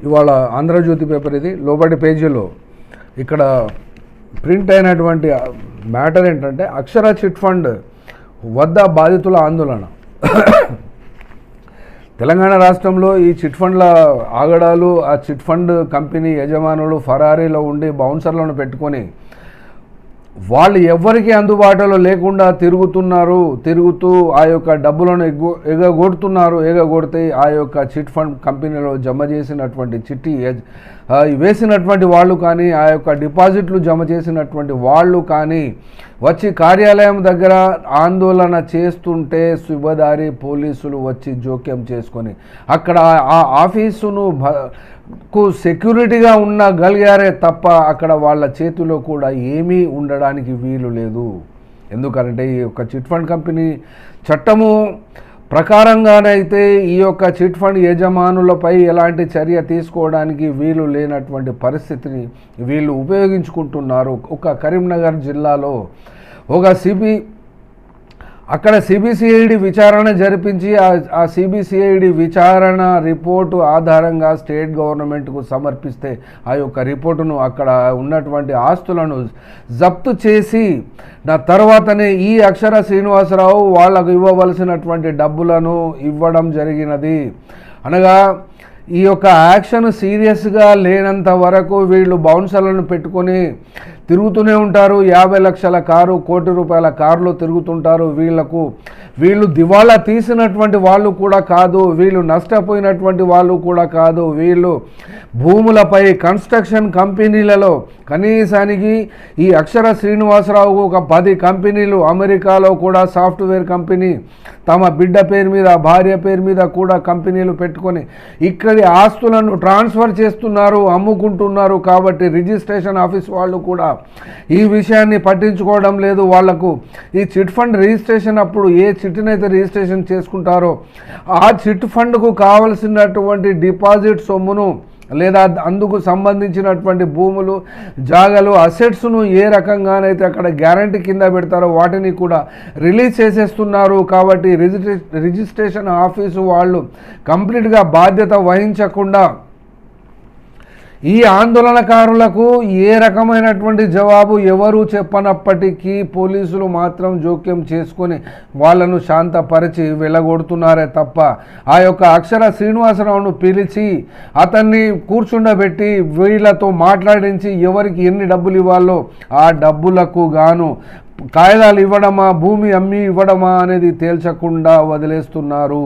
ఇవాళ ఆంధ్రజ్యోతి పేపర్ ఇది లోపటి పేజీలో ఇక్కడ ప్రింట్ అయినటువంటి మ్యాటర్ ఏంటంటే అక్షర చిట్ ఫండ్ వద్ద బాధితుల ఆందోళన. తెలంగాణ రాష్ట్రంలో ఈ చిట్ ఫండ్ల ఆగడాలు, ఆ చిట్ ఫండ్ కంపెనీ యజమానులు ఫరారీలో ఉండి బౌన్సర్లను పెట్టుకొని వాళ్ళు ఎవ్వరికీ అందుబాటులో లేకుండా తిరుగుతూ ఆ యొక్క డబ్బులను ఎగగొడితే ఆ యొక్క చిట్ ఫండ్ కంపెనీలో జమ చేసినటువంటి చిట్టి వేసినటువంటి వాళ్ళు కానీ, ఆ యొక్క డిపాజిట్లు జమ చేసినటువంటి వాళ్ళు కానీ వచ్చి కార్యాలయం దగ్గర ఆందోళన చేస్తుంటే సుబేదారి పోలీసులు వచ్చి జోక్యం చేసుకొని అక్కడ ఆ ఆఫీసును సెక్యూరిటీగా ఉండగలిగారే తప్ప అక్కడ వాళ్ళ చేతిలో కూడా ఏమీ ఉండడానికి వీలు లేదు. ఎందుకంటే ఈ యొక్క చిట్ ఫండ్ కంపెనీ చట్టము ప్రకారంగానైతే ఈ యొక్క చిట్ ఫండ్ యజమానులపై ఎలాంటి చర్య తీసుకోవడానికి వీలు లేనటువంటి పరిస్థితిని వీళ్ళు ఉపయోగించుకుంటున్నారు. ఒక కరీంనగర్ జిల్లాలో ఒక అక్కడ సిబిసిఐడి విచారణ జరిపించి ఆ సిబిసిఐడి విచారణ రిపోర్టు ఆధారంగా స్టేట్ గవర్నమెంట్కు సమర్పిస్తే ఆ యొక్క రిపోర్టును అక్కడ ఉన్నటువంటి ఆస్తులను జప్తు చేసి తర్వాతనే ఈ అక్షర శ్రీనివాసరావు వాళ్ళకు ఇవ్వవలసినటువంటి డబ్బులను ఇవ్వడం జరిగినది. అనగా ఈ యొక్క యాక్షన్ సీరియస్గా లేనంత వరకు వీళ్ళు బౌన్సర్లను పెట్టుకొని తిరుగుతూనే ఉంటారు. 50 లక్షల కారు, కోటి రూపాయల కారులో తిరుగుతుంటారు. వీళ్ళు దివాళా తీసినటువంటి వాళ్ళు కూడా కాదు, వీళ్ళు నష్టపోయినటువంటి వాళ్ళు కూడా కాదు. వీళ్ళు భూములపై కన్స్ట్రక్షన్ కంపెనీలలో కనీసానికి ఈ అక్షర శ్రీనివాసరావు ఒక 10 కంపెనీలు, అమెరికాలో కూడా సాఫ్ట్వేర్ కంపెనీ, తమ బిడ్డ పేరు మీద, భార్య పేరు మీద కూడా కంపెనీలు పెట్టుకొని ఇక్కడి ఆస్తులను ట్రాన్స్ఫర్ చేస్తున్నారు, అమ్ముకుంటున్నారు. కాబట్టి రిజిస్ట్రేషన్ ఆఫీస్ వాళ్ళు కూడా ఈ విషయాన్ని పట్టించుకోవడం లేదు. వాళ్లకు ఈ చిట్ ఫండ్ రిజిస్ట్రేషన్ అప్పుడు ఏ చిట్నైతే రిజిస్ట్రేషన్ చేసుకుంటారో ఆ చిట్ ఫండ్కు కావలసినటువంటి డిపాజిట్ సొమ్మును లేదా అందుకు సంబంధించినటువంటి భూములు, జాగాలు, అసెట్స్ను ఏ రకంగానైతే అక్కడ గ్యారంటీ కింద పెడతారో వాటిని కూడా రిలీజ్ చేసేస్తున్నారు. కాబట్టి రిజిస్ట్రేషన్ ఆఫీసు వాళ్ళు కంప్లీట్గా బాధ్యత వహించకుండా ఈ ఆందోళనకారులకు ఏ రకమైనటువంటి జవాబు ఎవరు చెప్పనప్పటికీ పోలీసులు మాత్రం జోక్యం చేసుకొని వాళ్ళను శాంతపరిచి వెళ్ళగొడుతున్నారే తప్ప ఆ యొక్క అక్షర శ్రీనివాసరావును పిలిచి అతన్ని కూర్చుండబెట్టి వీళ్ళతో మాట్లాడించి ఎవరికి ఎన్ని డబ్బులు ఇవ్వాలో ఆ డబ్బులకు గాను కాయిదాలు ఇవ్వడమా, భూమి అమ్మి ఇవ్వడమా అనేది తేల్చకుండా వదిలేస్తున్నారు.